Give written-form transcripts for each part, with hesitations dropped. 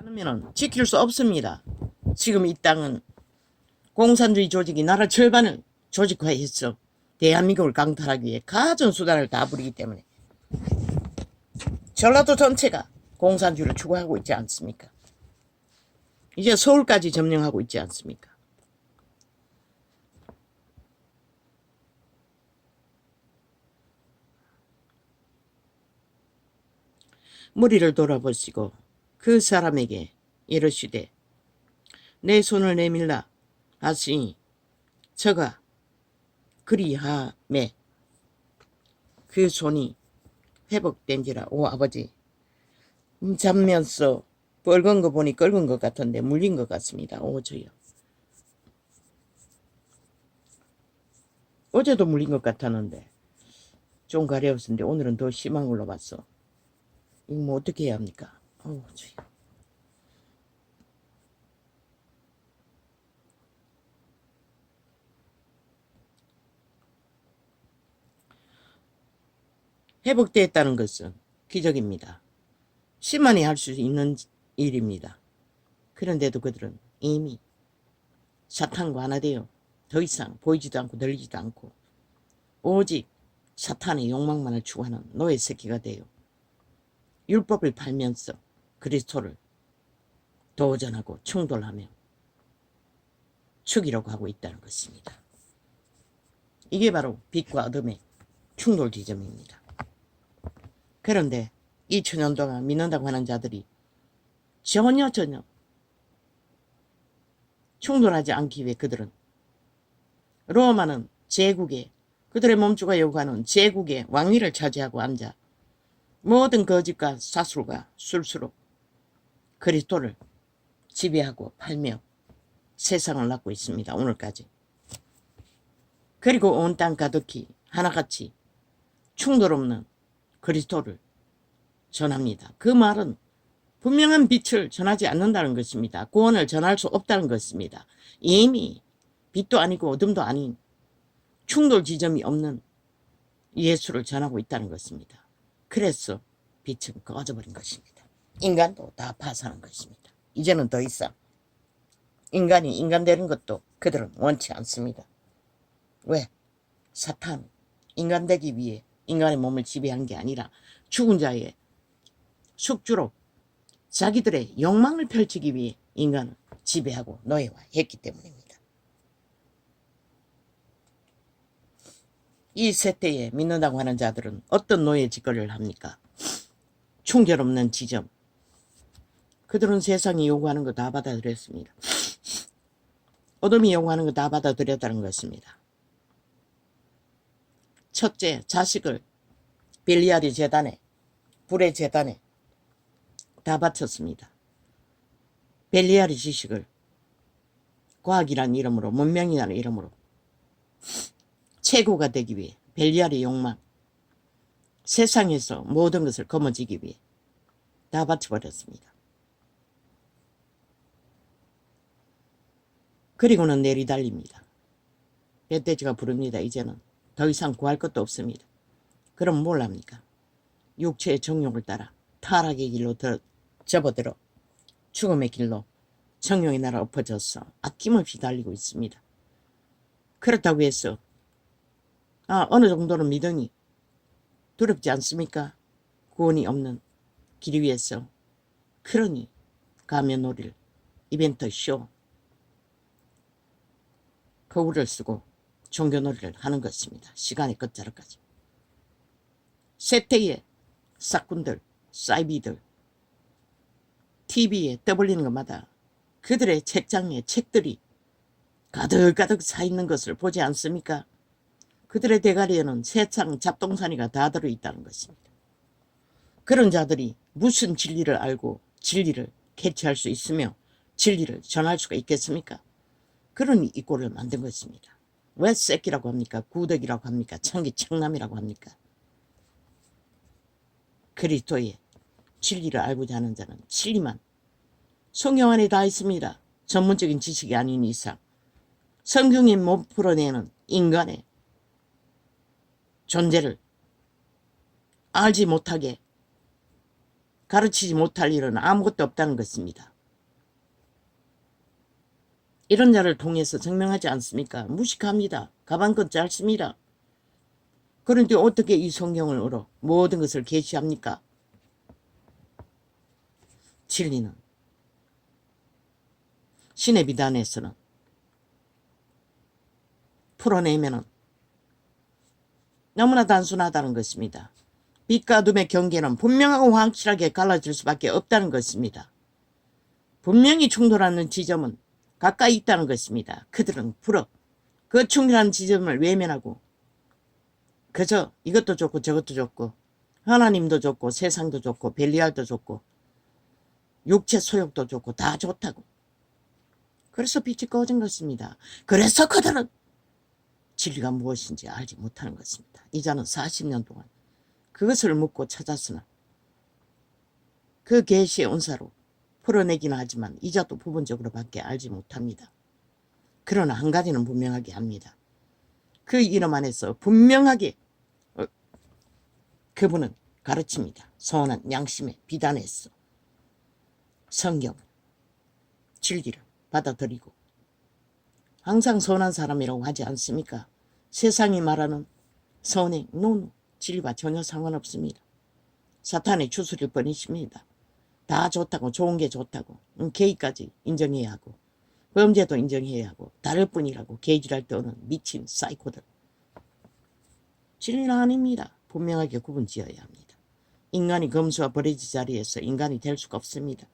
않으면 지킬 수 없습니다. 지금 이 땅은 공산주의 조직이 나라 절반을 조직화했어. 대한민국을 강탈하기 위해 가전 수단을 다 부리기 때문에 전라도 전체가 공산주의를 추구하고 있지 않습니까? 이제 서울까지 점령하고 있지 않습니까? 머리를 돌아보시고 그 사람에게 이르시되 내 손을 내밀라 하시니 저가 그리하매 그 손이 회복된지라. 오 아버지, 잠면서 뻘건 거 보니 끓은 것 같은데 물린 것 같습니다. 오 저요. 어제도 물린 것 같았는데 좀 가려웠는데 오늘은 더 심한 걸로 봤어. 이거 뭐 어떻게 해야 합니까? 오 저요. 회복되었다는 것은 기적입니다. 심한이 할 수 있는 일입니다. 그런데도 그들은 이미 사탄과 하나 되어 더 이상 보이지도 않고 들리지도 않고 오직 사탄의 욕망만을 추구하는 노예 새끼가 되어 율법을 팔면서 그리스도를 도전하고 충돌하며 죽이려고 하고 있다는 것입니다. 이게 바로 빛과 어둠의 충돌 지점입니다. 그런데 2000년 동안 믿는다고 하는 자들이 전혀 충돌하지 않기 위해 그들은 로마는 제국의 그들의 몸주가 요구하는 제국의 왕위를 차지하고 앉아 모든 거짓과 사술과 술수로 그리스도를 지배하고 팔며 세상을 낳고 있습니다. 오늘까지. 그리고 온 땅 가득히 하나같이 충돌 없는 그리스도를 전합니다. 그 말은 분명한 빛을 전하지 않는다는 것입니다. 구원을 전할 수 없다는 것입니다. 이미 빛도 아니고 어둠도 아닌 충돌 지점이 없는 예수를 전하고 있다는 것입니다. 그래서 빛은 꺼져버린 것입니다. 인간도 다 파산한 것입니다. 이제는 더 이상 인간이 인간 되는 것도 그들은 원치 않습니다. 왜? 사탄 인간 되기 위해 인간의 몸을 지배한 게 아니라 죽은 자의 숙주로 자기들의 욕망을 펼치기 위해 인간을 지배하고 노예화했기 때문입니다. 이 세대에 믿는다고 하는 자들은 어떤 노예 짓거리를 합니까? 충돌 없는 지점. 그들은 세상이 요구하는 거 다 받아들였습니다. 어둠이 요구하는 거 다 받아들였다는 것입니다. 첫째, 자식을 벨리알의 재단에, 불의 재단에 다 바쳤습니다. 벨리알의 지식을 과학이라는 이름으로, 문명이라는 이름으로 최고가 되기 위해 벨리알의 욕망, 세상에서 모든 것을 거머쥐기 위해 다 바쳐버렸습니다. 그리고는 내리달립니다. 멧돼지가 부릅니다. 이제는 더 이상 구할 것도 없습니다. 그럼 뭘 합니까? 육체의 정욕을 따라 타락의 길로 접어들어 죽음의 길로 정욕의 나라 엎어져서 아낌없이 달리고 있습니다. 그렇다고 해서 어느 정도는 믿으니 두렵지 않습니까? 구원이 없는 길 위에서. 그러니 가면놀이를, 이벤트 쇼, 거울을 쓰고 종교놀이를 하는 것입니다. 시간의 끝자락까지. 세태의 싹군들, 사이비들, TV에 떠벌리는 것마다 그들의 책장에 책들이 가득가득 차 있는 것을 보지 않습니까? 그들의 대가리에는 세상 잡동사니가 다 들어있다는 것입니다. 그런 자들이 무슨 진리를 알고 진리를 캐치할 수 있으며 진리를 전할 수가 있겠습니까? 그러니 이 꼴을 만든 것입니다. 왜 새끼라고 합니까? 구덕이라고 합니까? 청남이라고 합니까? 그리스도의 진리를 알고자 하는 자는 진리만 성경 안에 다 있습니다. 전문적인 지식이 아닌 이상 성경이 못 풀어내는 인간의 존재를 알지 못하게 가르치지 못할 일은 아무것도 없다는 것입니다. 이런 자를 통해서 증명하지 않습니까? 무식합니다. 가방끈 짧습니다. 그런데 어떻게 이 성경을 얻어 모든 것을 계시합니까? 진리는 신의 비단에서는 풀어내면은 너무나 단순하다는 것입니다. 빛과 어둠의 경계는 분명하고 확실하게 갈라질 수밖에 없다는 것입니다. 분명히 충돌하는 지점은 가까이 있다는 것입니다. 그들은 풀어 그 충돌하는 지점을 외면하고 그저 이것도 좋고 저것도 좋고 하나님도 좋고 세상도 좋고 벨리알도 좋고 육체 소욕도 좋고 다 좋다고. 그래서 빛이 꺼진 것입니다. 그래서 그들은 진리가 무엇인지 알지 못하는 것입니다. 이자는 40년 동안 그것을 묻고 찾았으나 그 계시의 은사로 풀어내기는 하지만 이자도 부분적으로 밖에 알지 못합니다. 그러나 한 가지는 분명하게 합니다. 그 이름 안에서 분명하게 그분은 가르칩니다. 선한 양심의 비단에서 성경, 진리를 받아들이고 항상 선한 사람이라고 하지 않습니까? 세상이 말하는 선행, 노노, 진리와 전혀 상관없습니다. 사탄의 주술일 뿐이십니다. 다 좋다고 좋은 게 좋다고 게이까지 인정해야 하고 범죄도 인정해야 하고 다를 뿐이라고 개지랄 떠는 미친 사이코들. 진리는 아닙니다. 분명하게 구분지어야 합니다. 인간이 검수와 버리지 자리에서 인간이 될 수가 없습니다.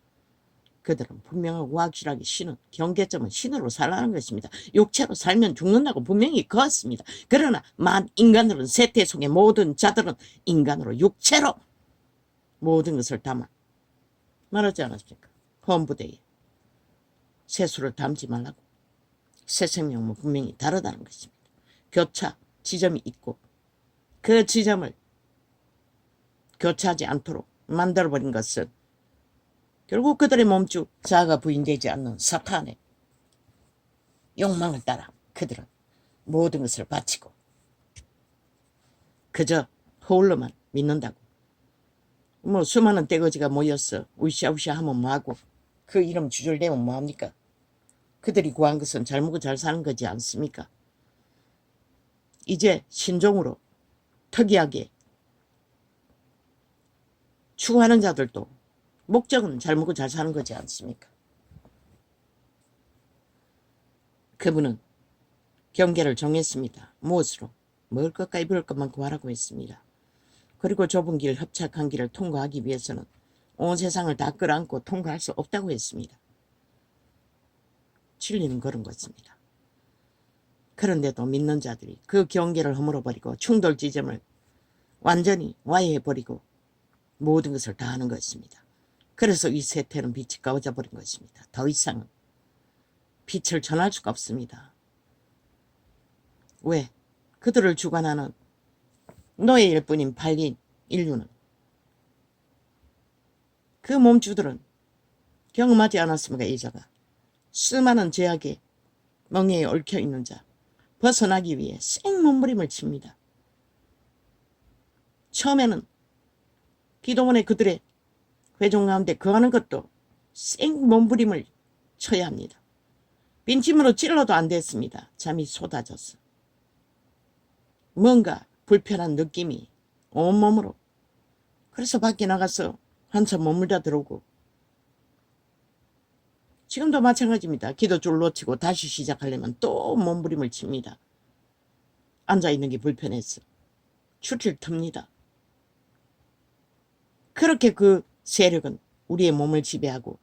그들은 분명하고 확실하게 신은 경계점은 신으로 살라는 것입니다. 육체로 살면 죽는다고 분명히 그었습니다. 그러나 만 인간들은 세태 속의 모든 자들은 인간으로 육체로 모든 것을 담아 말하지 않았습니까? 헌부대에 세수를 담지 말라고. 새 생명은 분명히 다르다는 것입니다. 교차 지점이 있고 그 지점을 교차하지 않도록 만들어버린 것은 결국 그들의 몸주 자아가 부인되지 않는 사탄의 욕망을 따라 그들은 모든 것을 바치고 그저 허울로만 믿는다고. 뭐 수많은 떼거지가 모여서 우시아우시아 하면 뭐하고 그 이름 주절대면 뭐합니까? 그들이 구한 것은 잘 먹고 잘 사는 거지 않습니까? 이제 신종으로 특이하게 추구하는 자들도 목적은 잘 먹고 잘 사는 거지 않습니까? 그분은 경계를 정했습니다. 무엇으로? 먹을 것과 입을 것만 구하라고 했습니다. 그리고 좁은 길, 협착한 길을 통과하기 위해서는 온 세상을 다 끌어안고 통과할 수 없다고 했습니다. 진리는 그런 것입니다. 그런데도 믿는 자들이 그 경계를 허물어버리고 충돌 지점을 완전히 와해해버리고 모든 것을 다 하는 것입니다. 그래서 이 세태는 빛이 꺼져버린 것입니다. 더 이상은 빛을 전할 수가 없습니다. 왜? 그들을 주관하는 노예일 뿐인 팔린 인류는 그 몸주들은 경험하지 않았습니까? 이자가 수많은 죄악에 멍에에 얽혀있는 자 벗어나기 위해 생몸부림을 칩니다. 처음에는 기도원에 그들의 회종 가운데 거하는 것도 생몸부림을 쳐야 합니다. 빈침으로 찔러도 안 됐습니다. 잠이 쏟아져서. 뭔가 불편한 느낌이 온몸으로. 그래서 밖에 나가서 한참 머물다 들어오고 지금도 마찬가지입니다. 기도줄 놓치고 다시 시작하려면 또 몸부림을 칩니다. 앉아있는 게 불편해서 추리를 틉니다. 그렇게 그 세력은 우리의 몸을 지배하고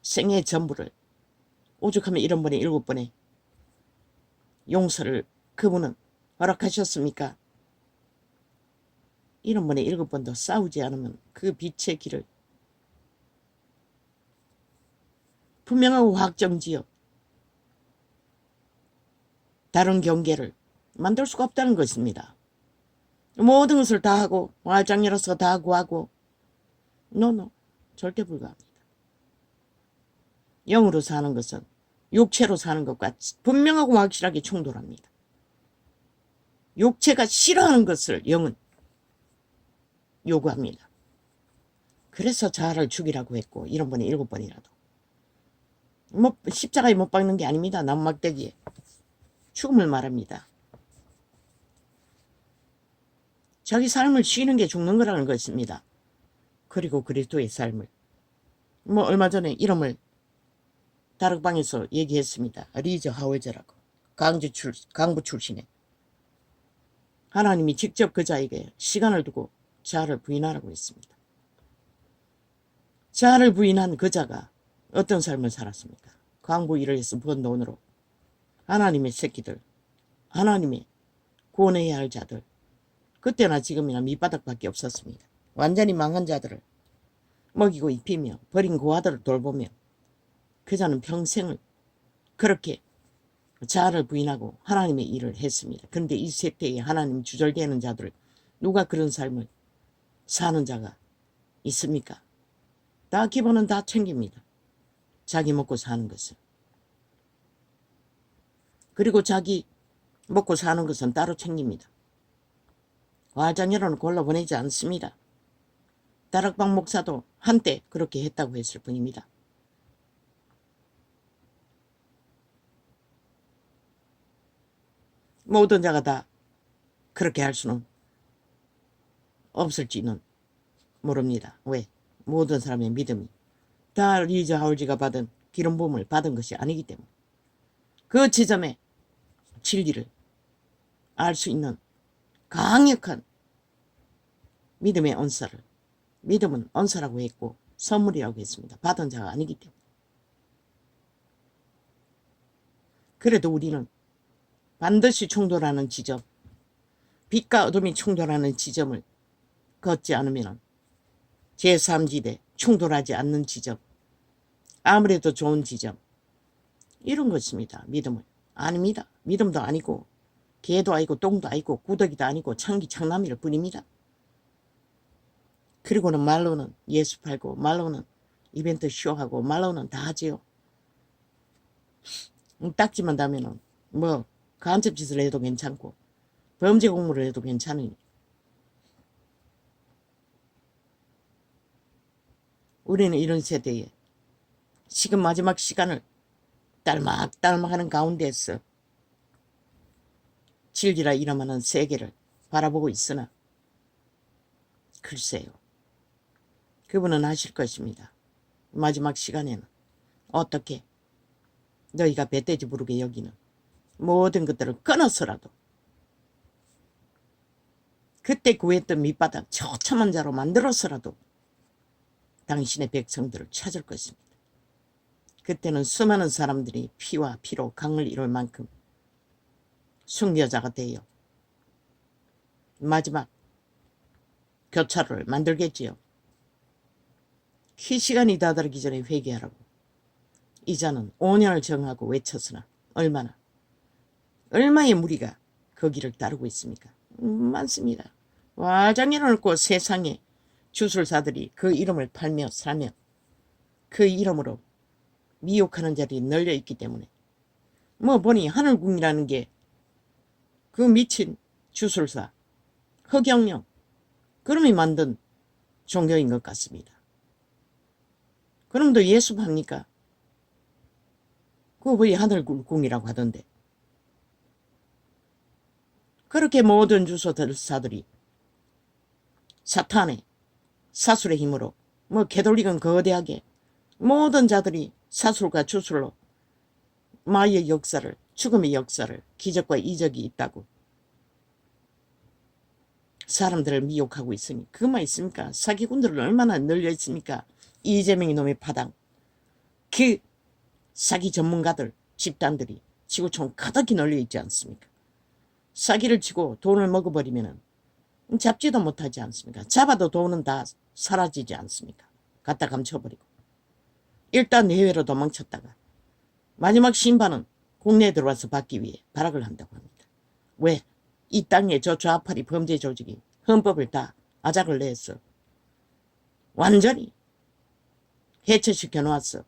생애의 전부를 오죽하면 1번에 7번에 용서를 그분은 허락하셨습니까? 1번에 7번도 싸우지 않으면 그 빛의 길을 분명하고 확정지어 다른 경계를 만들 수가 없다는 것입니다. 모든 것을 다 하고 말장 열어서 다 구하고 노노 절대 불가합니다. 영으로 사는 것은 육체로 사는 것과 분명하고 확실하게 충돌합니다. 육체가 싫어하는 것을 영은 요구합니다. 그래서 자아를 죽이라고 했고 7번에 7번이라도. 뭐 십자가에 못 박는 게 아닙니다. 나무막대기에. 죽음을 말합니다. 자기 삶을 쉬는 게 죽는 거라는 것입니다. 그리고 그리스도의 삶을. 뭐 얼마 전에 이름을 다락방에서 얘기했습니다. 리저 하웨저라고. 강부 출신에. 하나님이 직접 그 자에게 시간을 두고 자아를 부인하라고 했습니다. 자아를 부인한 그 자가 어떤 삶을 살았습니까? 강부 일을 해서 번 돈으로 하나님의 새끼들, 하나님의 구원해야 할 자들, 그때나 지금이나 밑바닥밖에 없었습니다. 완전히 망한 자들을 먹이고 입히며 버린 고아들을 돌보며 그 자는 평생을 그렇게 자아를 부인하고 하나님의 일을 했습니다. 그런데 이 세대에 하나님 주절되는 자들, 누가 그런 삶을 사는 자가 있습니까? 다 기본은 다 챙깁니다. 자기 먹고 사는 것은. 그리고 자기 먹고 사는 것은 따로 챙깁니다. 과장이라는 골라보내지 않습니다. 다락방 목사도 한때 그렇게 했다고 했을 뿐입니다. 모든 자가 다 그렇게 할 수는 없을지는 모릅니다. 왜? 모든 사람의 믿음이 다 리저 하울지가 받은 기름 부음을 받은 것이 아니기 때문에 그 지점에 진리를 알 수 있는 강력한 믿음의 언사를, 믿음은 언사라고 했고 선물이라고 했습니다. 받은 자가 아니기 때문에. 그래도 우리는 반드시 충돌하는 지점, 빛과 어둠이 충돌하는 지점을 걷지 않으면 제3지대, 충돌하지 않는 지점, 아무래도 좋은 지점, 이런 것입니다. 믿음은. 아닙니다. 믿음도 아니고 개도 아니고 똥도 아니고 구더기도 아니고 창기 창남일 뿐입니다. 그리고는 말로는 예수 팔고 말로는 이벤트 쇼하고 말로는 다 하지요. 딱지만 다면은 뭐 간첩짓을 해도 괜찮고 범죄 공무를 해도 괜찮으니 우리는 이런 세대에 지금 마지막 시간을 딸막딸막하는 가운데서 진리라 이름하는 세계를 바라보고 있으나 글쎄요. 그분은 하실 것입니다. 마지막 시간에는 어떻게 너희가 배돼지 부르게 여기는 모든 것들을 끊어서라도 그때 구했던 밑바닥 처참한 자로 만들어서라도 당신의 백성들을 찾을 것입니다. 그때는 수많은 사람들이 피와 피로 강을 이룰 만큼 순교자가 되어 마지막 교차로를 만들겠지요. 그 시간이 다다르기 전에 회개하라고. 이자는 5년을 정하고 외쳤으나 얼마의 무리가 그 길을 따르고 있습니까? 많습니다. 와장이를 놓고 세상에 주술사들이 그 이름을 팔며 살며 그 이름으로 미혹하는 자들이 널려있기 때문에 뭐 보니 하늘궁이라는 게 그 미친 주술사 허경영 그놈이 만든 종교인 것 같습니다. 그놈도 예수 합니까? 그거 왜 하늘궁이라고 하던데. 그렇게 모든 주술사들이 사탄의 사술의 힘으로 뭐 개돌릭은 거대하게 모든 자들이 사술과 주술로 마의 역사를 죽음의 역사를 기적과 이적이 있다고 사람들을 미혹하고 있으니 그것만 있습니까? 사기꾼들은 얼마나 널려 있습니까? 이재명 이놈의 파당 그 사기 전문가들 집단들이 지구촌 가득히 널려 있지 않습니까? 사기를 치고 돈을 먹어버리면 잡지도 못하지 않습니까? 잡아도 돈은 다 사라지지 않습니까? 갖다 감춰버리고 일단 해외로 도망쳤다가 마지막 심판은 국내에 들어와서 받기 위해 발악을 한다고 합니다. 왜? 이 땅에 저 좌파리 범죄 조직이 헌법을 다 아작을 내서 완전히 해체시켜 놓았어.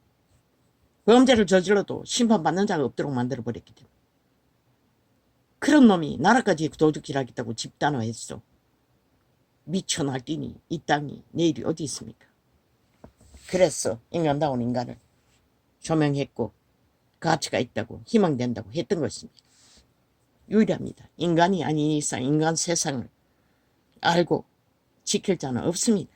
범죄를 저질러도 심판받는 자가 없도록 만들어버렸기 때문에. 그런 놈이 나라까지 도둑질하겠다고 집단화했어. 미쳐 날뛰니 이 땅이 내일이 어디 있습니까? 그래서 인간다운 인간을 조명했고 가치가 있다고 희망된다고 했던 것입니다. 유일합니다. 인간이 아닌 이상 인간 세상을 알고 지킬 자는 없습니다.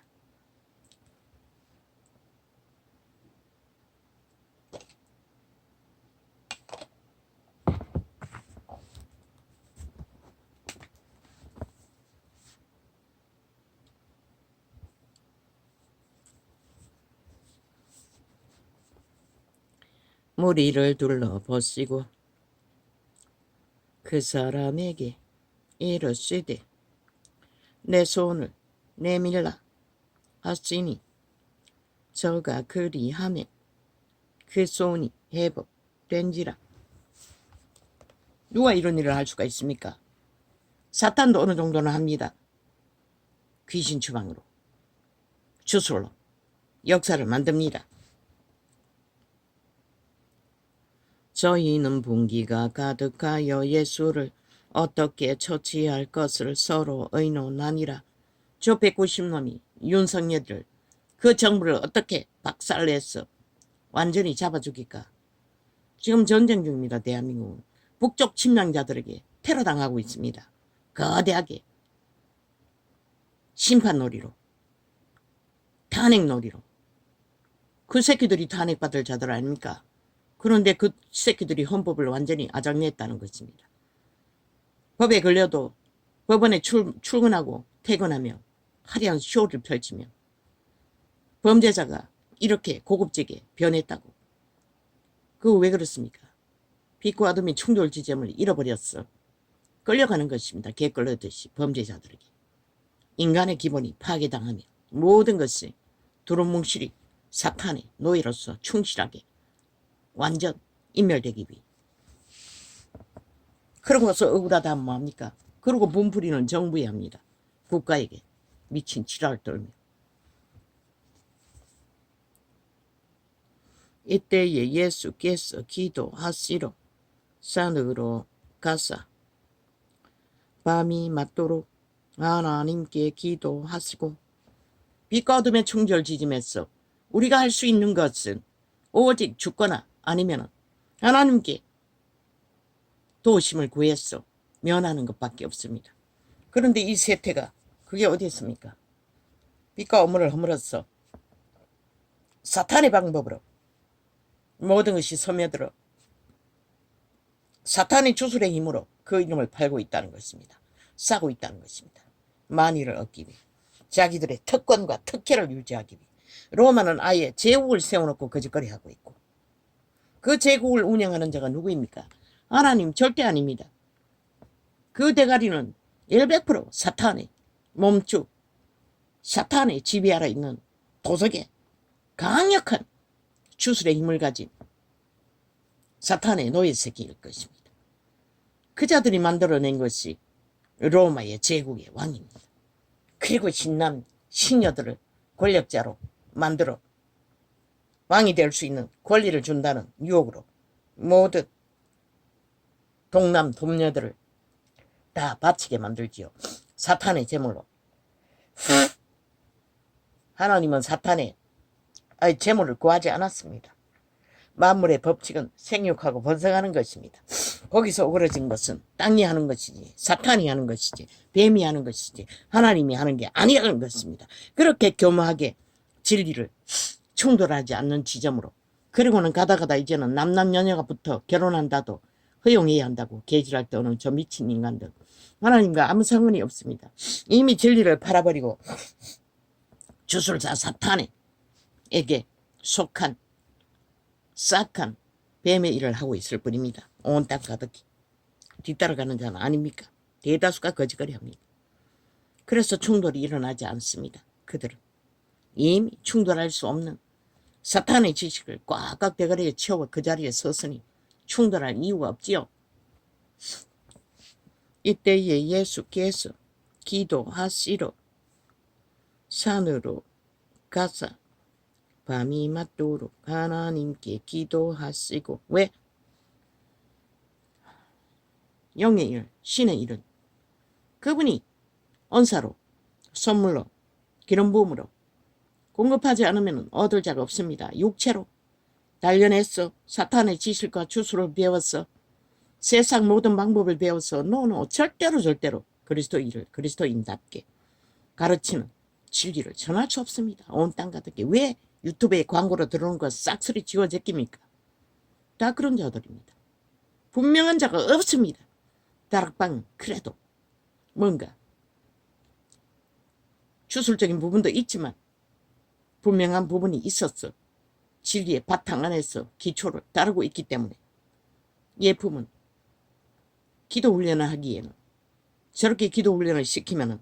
무리를 둘러보시고 그 사람에게 이르시되 내 손을 내밀라 하시니 저가 그리하매 그 손이 회복된지라. 누가 이런 일을 할 수가 있습니까? 사탄도 어느 정도는 합니다. 귀신 추방으로 주술로 역사를 만듭니다. 저희는 분기가 가득하여 예수를 어떻게 처치할 것을 서로 의논하니라. 저 190놈이 윤석열을 그 정부를 어떻게 박살내서 완전히 잡아주기까. 지금 전쟁 중입니다. 대한민국은 북쪽 침략자들에게 테러당하고 있습니다. 거대하게 심판놀이로 탄핵놀이로. 그 새끼들이 탄핵받을 자들 아닙니까? 그런데 그 새끼들이 헌법을 완전히 아작냈다는 것입니다. 법에 걸려도 법원에 출근하고 퇴근하며 화려한 쇼를 펼치며 범죄자가 이렇게 고급지게 변했다고. 그거 왜 그렇습니까? 빛과 어둠이 충돌 지점을 잃어버렸어. 끌려가는 것입니다. 개 끌려듯이 범죄자들에게. 인간의 기본이 파괴당하며 모든 것이 두루뭉실이 사탄의 노예로서 충실하게 완전 인멸되기 위해. 그러고서 억울하다 하면 뭐합니까? 그러고 몸부리는 정부에 합니다. 국가에게 미친 지랄을 떨며. 이때에 예수께서 기도하시러 산으로 가사 밤이 맞도록 하나님께 기도하시고. 빛과 어둠의 충돌 지점에서 우리가 할 수 있는 것은 오직 죽거나 아니면 하나님께 도우심을 구해서 면하는 것밖에 없습니다. 그런데 이 세태가 그게 어디 있습니까? 빛과 어둠을 허물어서 사탄의 방법으로 모든 것이 스며들어 사탄의 주술의 힘으로 그 이름을 팔고 있다는 것입니다. 싸고 있다는 것입니다. 만위를 얻기 위해 자기들의 특권과 특혜를 유지하기 위해. 로마는 아예 제국을 세워놓고 거짓거리하고 있고 그 제국을 운영하는 자가 누구입니까? 하나님 절대 아닙니다. 그 대가리는 100% 사탄의 몸축, 사탄의 지배 아래 있는 도적의 강력한 주술의 힘을 가진 사탄의 노예 새끼일 것입니다. 그 자들이 만들어낸 것이 로마의 제국의 왕입니다. 그리고 신남 신녀들을 권력자로 만들어 왕이 될 수 있는 권리를 준다는 유혹으로 모든 동남 동녀들을 다 바치게 만들지요. 사탄의 제물로. 하나님은 사탄의 제물을 구하지 않았습니다. 만물의 법칙은 생육하고 번성하는 것입니다. 거기서 오그러진 것은 땅이 하는 것이지 사탄이 하는 것이지 뱀이 하는 것이지 하나님이 하는 게 아니라는 것입니다. 그렇게 교묘하게 진리를 충돌하지 않는 지점으로. 그리고는 가다가다 이제는 남남녀녀가 붙어 결혼한다도 허용해야 한다고 개질할 때 오는 저 미친 인간들. 하나님과 아무 상관이 없습니다. 이미 진리를 팔아버리고 주술사 사탄에게 속한 싹한 뱀의 일을 하고 있을 뿐입니다. 온 땅 가득히. 뒤따라가는 자는 아닙니까? 대다수가 거짓거리합니다. 그래서 충돌이 일어나지 않습니다. 그들은 이미 충돌할 수 없는 사탄의 지식을 꽉꽉 대가리에 채워 그 자리에 섰으니 충돌할 이유가 없지요. 이때에 예수께서 기도하시러 산으로 가사 밤이 맞도록 하나님께 기도하시고. 왜? 영의 일, 신의 일은 그분이 언사로 선물로 기름 부음으로 공급하지 않으면 얻을 자가 없습니다. 육체로 단련했어. 사탄의 지식과 주술을 배웠어. 세상 모든 방법을 배워서 노노 절대로 그리스도인을 그리스도인답게 가르치는 진리를 전할 수 없습니다. 온 땅 가득히. 왜 유튜브에 광고로 들어오는 거 싹쓸이 지워 제낍니까? 다 그런 자들입니다. 분명한 자가 없습니다. 다락방 그래도 뭔가 주술적인 부분도 있지만 분명한 부분이 있었어. 진리의 바탕 안에서 기초를 따르고 있기 때문에 예품은 기도 훈련을 하기에는 저렇게 기도 훈련을 시키면은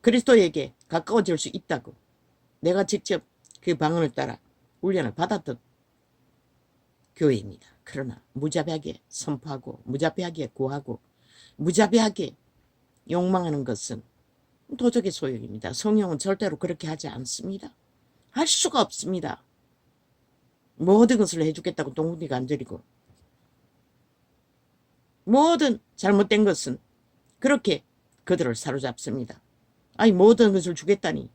그리스도에게 가까워질 수 있다고 내가 직접 그 방언을 따라 훈련을 받았던 교회입니다. 그러나 무자비하게 선포하고 무자비하게 구하고 무자비하게 욕망하는 것은 도적의 소용입니다. 성령은 절대로 그렇게 하지 않습니다. 할 수가 없습니다. 모든 것을 해주겠다고 동훈이가 안 들이고 모든 잘못된 것은 그렇게 그들을 사로잡습니다. 아니 모든 것을 주겠다니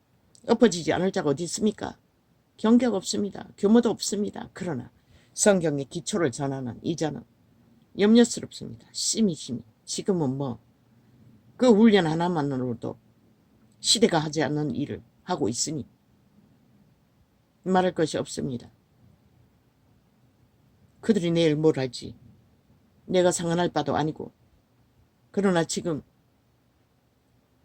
엎어지지 않을 자가 어디 있습니까? 경계가 없습니다. 규모도 없습니다. 그러나 성경의 기초를 전하는 이자는 염려스럽습니다. 심히 지금은 뭐 그 훈련 하나만으로도 시대가 하지 않는 일을 하고 있으니 말할 것이 없습니다. 그들이 내일 뭘 할지 내가 상관할 바도 아니고 그러나 지금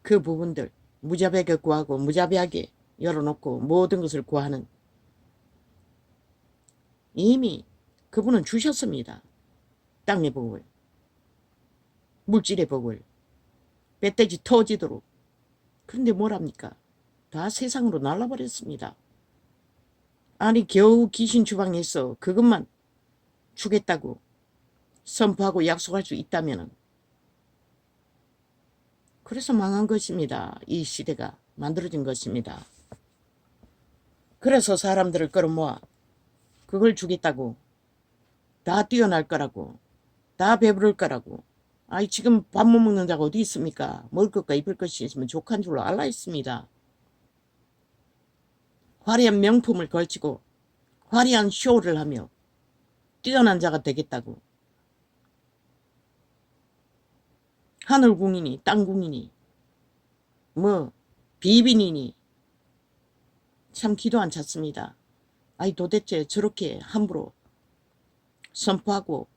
그 부분들 무자비하게 구하고 무자비하게 열어놓고 모든 것을 구하는 이미 그분은 주셨습니다. 땅의 복을 물질의 복을 뱃돼지 터지도록. 그런데 뭐랍니까? 다 세상으로 날라버렸습니다. 아니 겨우 귀신 주방에서 그것만 주겠다고 선포하고 약속할 수 있다면 그래서 망한 것입니다. 이 시대가 만들어진 것입니다. 그래서 사람들을 끌어모아 그걸 주겠다고 다 뛰어날 거라고 다 배부를 거라고. 아이 지금 밥 못 먹는 자가 어디 있습니까? 먹을 것과 입을 것이 있으면 족한 줄로 알라 있습니다. 화려한 명품을 걸치고 화려한 쇼를 하며 뛰어난 자가 되겠다고. 하늘궁이니 땅궁이니 뭐 비빈이니 참 기도 안 찼습니다. 아이 도대체 저렇게 함부로 선포하고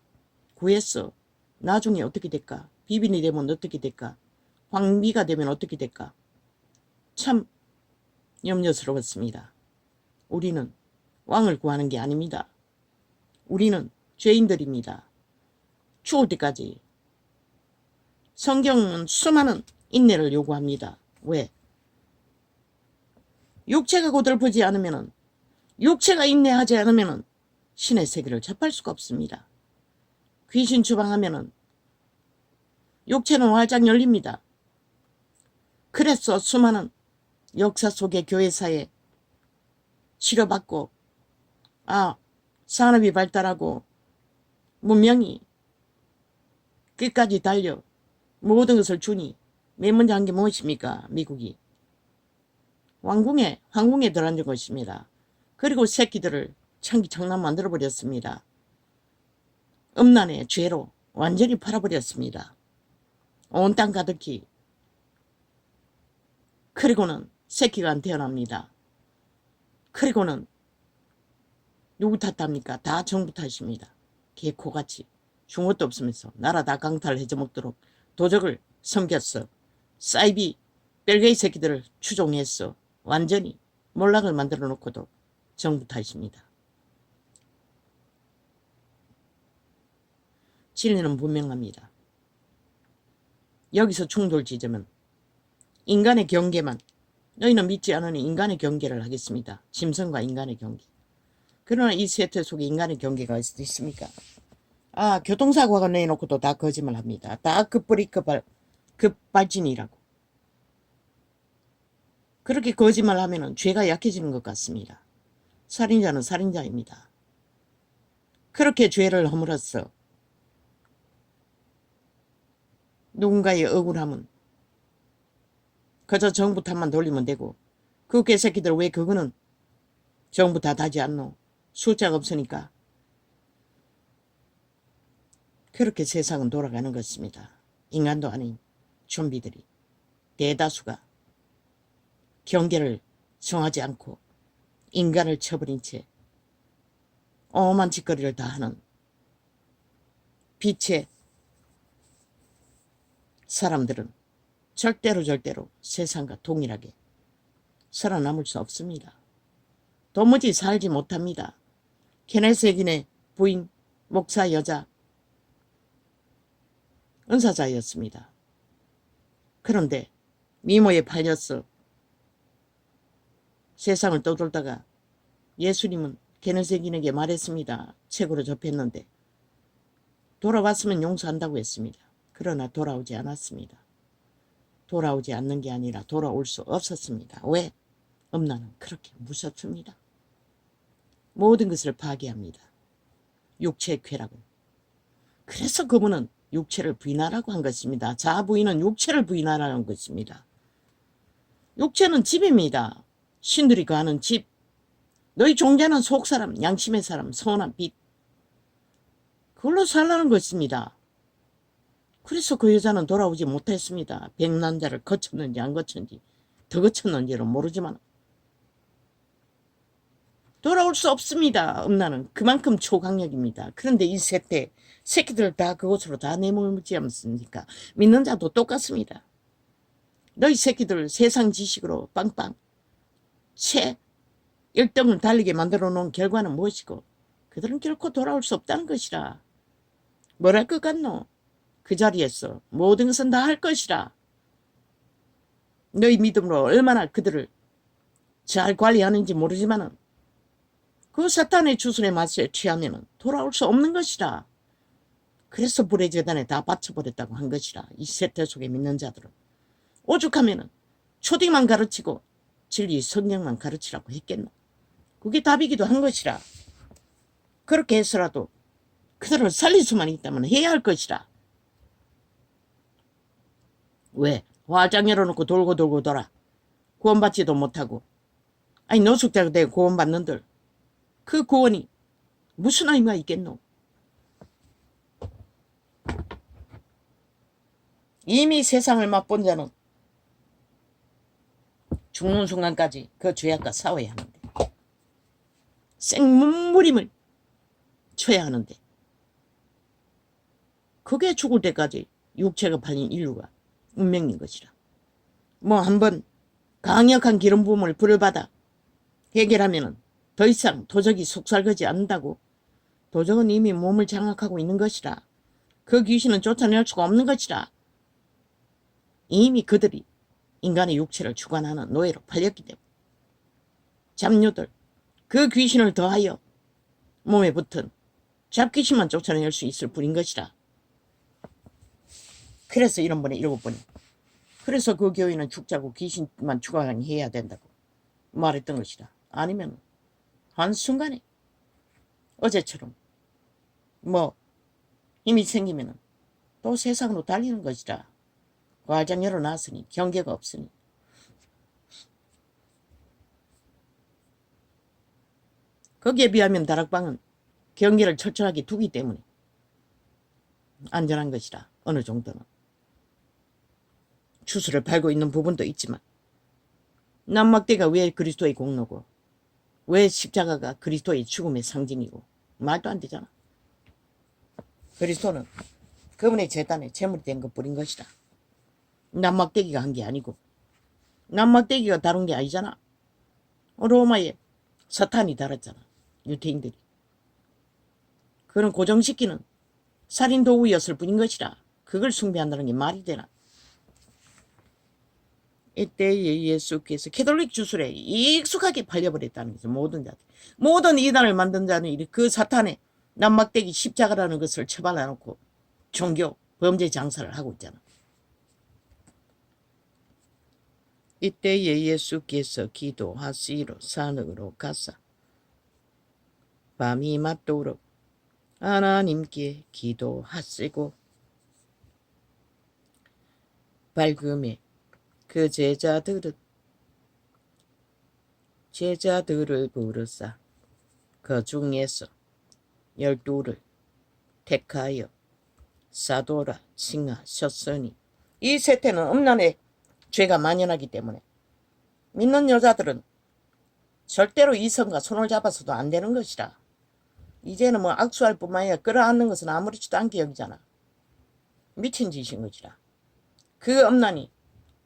구했어. 나중에 어떻게 될까? 비빈이 되면 어떻게 될까? 황미가 되면 어떻게 될까? 참 염려스러웠습니다. 우리는 왕을 구하는 게 아닙니다. 우리는 죄인들입니다. 죽을 때까지. 성경은 수많은 인내를 요구합니다. 왜? 육체가 고달프지 않으면 육체가 인내하지 않으면 신의 세계를 접할 수가 없습니다. 귀신 추방하면 육체는 활짝 열립니다. 그래서 수많은 역사 속의 교회사에 치료받고 산업이 발달하고 문명이 끝까지 달려 모든 것을 주니 맨 먼저 한 게 무엇입니까? 미국이 황궁에 들어앉은 것입니다. 그리고 새끼들을 창기창난 만들어버렸습니다. 음란의 죄로 완전히 팔아버렸습니다. 온 땅 가득히. 그리고는 새끼가 안 태어납니다. 그리고는 누구 탓합니까? 다 정부 탓입니다. 개코같이 중것도 없으면서 나라 다 강탈해져 먹도록 도적을 섬겼어. 사이비 벨게이 새끼들을 추종했어. 완전히 몰락을 만들어 놓고도 정부 탓입니다. 진리는 분명합니다. 여기서 충돌 지점은 인간의 경계만. 너희는 믿지 않으니 인간의 경계를 하겠습니다. 짐승과 인간의 경계. 그러나 이 세태 속에 인간의 경계가 있습니까? 교통사고가 내놓고도 다 거짓말합니다. 다 급발진이라고. 그렇게 거짓말하면 죄가 약해지는 것 같습니다. 살인자는 살인자입니다. 그렇게 죄를 허물었어. 누군가의 억울함은 그저 정부 탓만 돌리면 되고 그 개새끼들 왜 그거는 정부 탓하지 않노? 숫자가 없으니까. 그렇게 세상은 돌아가는 것입니다. 인간도 아닌 좀비들이 대다수가 경계를 정하지 않고 인간을 쳐버린 채 엄한 짓거리를 다 하는 빛의 사람들은 절대로 세상과 동일하게 살아남을 수 없습니다. 도무지 살지 못합니다. 케네세긴의 부인, 목사 여자, 은사자였습니다. 그런데 미모에 팔려서 세상을 떠돌다가 예수님은 케네세긴에게 말했습니다. 책으로 접했는데 돌아왔으면 용서한다고 했습니다. 그러나 돌아오지 않았습니다. 돌아오지 않는 게 아니라 돌아올 수 없었습니다. 왜? 음란은 그렇게 무섭습니다. 모든 것을 파괴합니다. 육체의 쾌락은. 그래서 그분은 육체를 부인하라고 한 것입니다. 자부인은 육체를 부인하라는 것입니다. 육체는 집입니다. 신들이 거하는 집. 너희 종자는 속사람, 양심의 사람, 선한 빛. 그걸로 살라는 것입니다. 그래서 그 여자는 돌아오지 못했습니다. 백난자를 거쳤는지 안 거쳤는지 더 거쳤는지는 모르지만 돌아올 수 없습니다. 음란은 그만큼 초강력입니다. 그런데 이 세대 새끼들 다 그곳으로 다 내몰지 않습니까? 믿는 자도 똑같습니다. 너희 새끼들 세상 지식으로 빵빵 채 1등을 달리게 만들어 놓은 결과는 무엇이고 그들은 결코 돌아올 수 없다는 것이라. 뭘 할 것 같노? 그 자리에서 모든 것은 다 할 것이라. 너희 믿음으로 얼마나 그들을 잘 관리하는지 모르지만은 그 사탄의 주술의 맛에 취하면 돌아올 수 없는 것이라. 그래서 불의 재단에 다 바쳐버렸다고 한 것이라. 이 세태 속에 믿는 자들은 오죽하면 초딩만 가르치고 진리 성경만 가르치라고 했겠노. 그게 답이기도 한 것이라. 그렇게 해서라도 그들을 살릴 수만 있다면 해야 할 것이라. 왜? 화장 열어놓고 돌고 돌아. 구원받지도 못하고. 아니 노숙자가 되고 구원받는들. 그 구원이 무슨 의미가 있겠노? 이미 세상을 맛본 자는 죽는 순간까지 그 죄악과 싸워야 하는데 생문무림을 쳐야 하는데 그게 죽을 때까지 육체가 팔린 인류가 운명인 것이라. 뭐 한번 강력한 기름 부음을 불을 받아 해결하면은 더 이상 도적이 속살거지 않는다고. 도적은 이미 몸을 장악하고 있는 것이라. 그 귀신은 쫓아낼 수가 없는 것이라. 이미 그들이 인간의 육체를 주관하는 노예로 팔렸기 때문에 잡녀들 그 귀신을 더하여 몸에 붙은 잡귀신만 쫓아낼 수 있을 뿐인 것이라. 그래서 이런 번에 7번이 그래서 그 교회는 죽자고 귀신만 추가하게 해야 된다고 말했던 것이라. 아니면 한순간에 어제처럼 뭐 힘이 생기면 또 세상으로 달리는 것이라. 과장 열어놨으니 경계가 없으니. 거기에 비하면 다락방은 경계를 철저하게 두기 때문에 안전한 것이라. 어느 정도는 추수를 밟고 있는 부분도 있지만 남막대가 왜 그리스도의 공로고 왜 십자가가 그리스도의 죽음의 상징이고 말도 안 되잖아. 그리스도는 그분의 제단에 제물이 된 것뿐인 것이다. 남막대기가 한 게 아니고 남막대기가 다룬 게 아니잖아. 로마에 사탄이 달았잖아. 유태인들이. 그런 고정시키는 살인도구였을 뿐인 것이라. 그걸 숭배한다는 게 말이 되나. 이때에 예수께서 캐톨릭 주술에 익숙하게 팔려버렸다는 것을 모든 자들. 모든 이단을 만든 자는 그 사탄의 남막대기 십자가라는 것을 처발라놓고 종교, 범죄 장사를 하고 있잖아. 이때에 예수께서 기도하시러 산으로 가사 밤이 맞도록 하나님께 기도하시고 밝음에 그 제자들을 부르사 그 중에서 12를 택하여 사도라 칭하셨으니, 이 세태는 음란의 죄가 만연하기 때문에 믿는 여자들은 절대로 이성과 손을 잡아서도 안 되는 것이라. 이제는 뭐 악수할 뿐만 아니라 끌어안는 것은 아무렇지도 않게 여기잖아. 미친 짓인 것이라. 그 음란이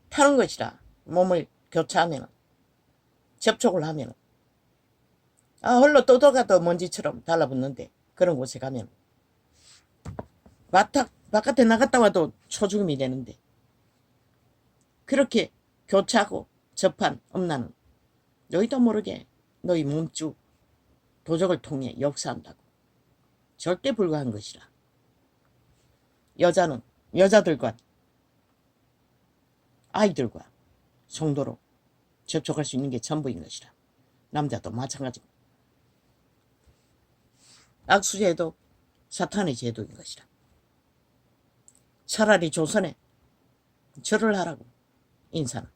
타는 것이라. 몸을 교차하면, 접촉을 하면, 홀로 떠들어가도 먼지처럼 달라붙는데, 그런 곳에 가면 바깥에 나갔다 와도 초죽음이 되는데, 그렇게 교차하고 접한 음란은 너희도 모르게 너희 몸주 도적을 통해 역사한다고. 절대 불가한 것이라. 여자는 여자들과 아이들과 성도로 접촉할 수 있는 게 전부인 것이라. 남자도 마찬가지고. 악수제도 사탄의 제도인 것이라. 차라리 조선에 절을 하라고. 인사는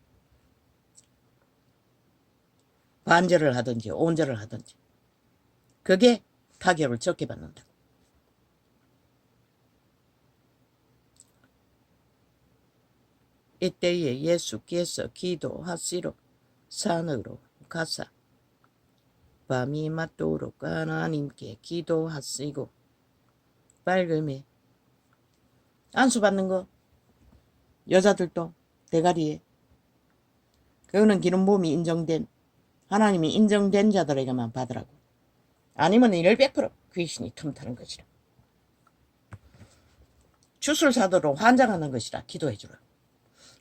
반절을 하든지 온절을 하든지 그게 타격을 적게 받는다고. 이때에 예수께서 기도하시러 산으로 가사 밤이 맞도록 하나님께 기도하시고, 밝음에 안수받는 거 여자들도 대가리에, 그거는 기름 부음이 인정된, 하나님이 인정된 자들에게만 받으라고. 아니면 100% 귀신이 틈타는 것이라. 주술사도로 환장하는 것이라. 기도해 주라.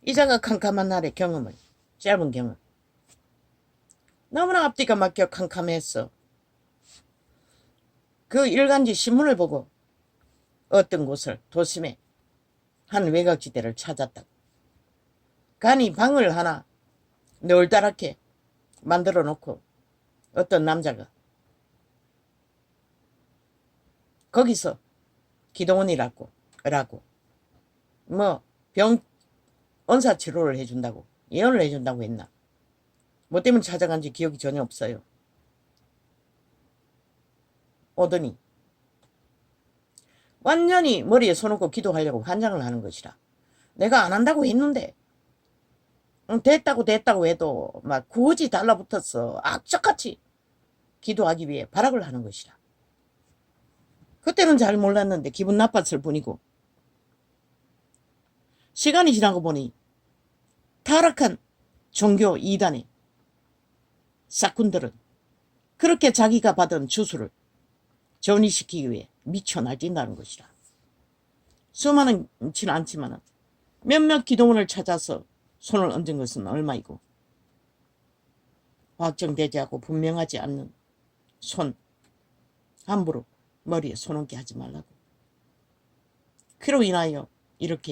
이자가 캄캄한 날의 경험을, 짧은 경험, 너무나 앞뒤가 막혀 캄캄했어. 그 일간지 신문을 보고 어떤 곳을 도심에 한 외곽지대를 찾았다고. 간이 방을 하나 널따랗게 만들어 놓고 어떤 남자가 거기서 기도원이라고 뭐 병 언사 치료를 해준다고, 예언을 해준다고 했나. 뭐 때문에 찾아간지 기억이 전혀 없어요. 오더니 완전히 머리에 손놓고 기도하려고 환장을 하는 것이라. 내가 안 한다고 했는데 됐다고 해도 막 굳이 달라붙어서 악착같이 기도하기 위해 발악을 하는 것이라. 그때는 잘 몰랐는데 기분 나빴을 뿐이고, 시간이 지나고 보니 타락한 종교 이단의 사꾼들은 그렇게 자기가 받은 주술을 전이시키기 위해 미쳐 날뛴다는 것이라. 수많지는 않지만 몇몇 기도원을 찾아서 손을 얹은 것은 얼마이고, 확정되지 않고 분명하지 않는 손 함부로 머리에 손 얹게 하지 말라고. 그로 인하여 이렇게